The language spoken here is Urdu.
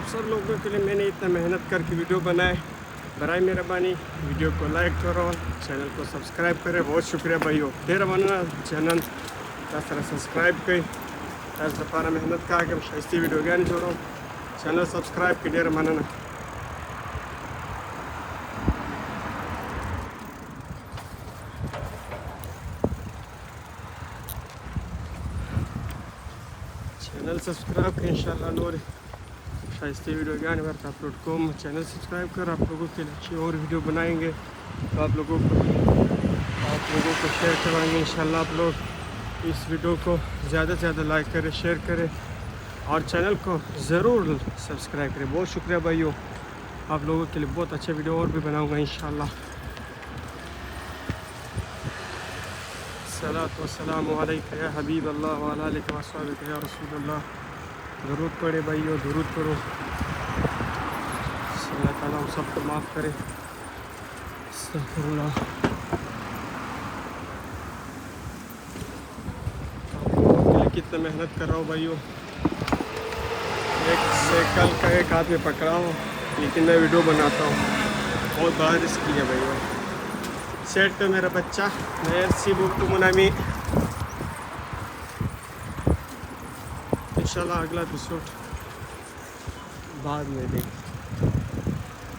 آپ سب لوگوں کے لیے میں نے اتنا محنت کر کے ویڈیو بنائے. برائے مہربانی ویڈیو کو لائک کرو, چینل کو سبسکرائب کرے. بہت شکریہ بھائیو. ډېره مننه چینل تاسو سره سبسکرایب کړئ. تاسو لپاره محنت کوم ښایستې ویډیوګانې جوړوم. چینل سبسکرایب کړئ. ډېره مننه. چینل سبسکرائب کر انشاءاللہ نور شائستہ ویڈیوگان ورت اپلوڈ کوم. چینل سبسکرائب کر. آپ لوگوں کے لیے اچھی اور ویڈیو بنائیں گے تو آپ لوگوں کو شیئر کروائیں گے انشاءاللہ. آپ لوگ اس ویڈیو کو زیادہ سے زیادہ لائک کریں, شیئر کریں اور چینل کو ضرور سبسکرائب کریں. بہت شکریہ بھائیو. آپ لوگوں کے لیے بہت اچھے ویڈیو اور بھی بناؤں گا انشاءاللہ. الصلاۃ والسلام علیک یا حبیب اللہ وعلی آلک و اصحابک یا رسول اللہ. درود پڑھے بھائیو, درود پڑھو. اللہ تعالیٰ ہم سب کو معاف کرے. استغفر اللہ. آپ لوگوں کے لیے کتنا محنت کر رہا ہوں بھائیو. ایک سائیکل کا ایک ہاتھ میں پکڑا ہوں لیکن میں ویڈیو بناتا ہوں. بہت بڑا رسک ہے بھائیو. سیٹ پہ میرا بچہ میرسی بوکو منامی. انشاءاللہ اگلا ایپیسوڈ بعد میں دیکھیں.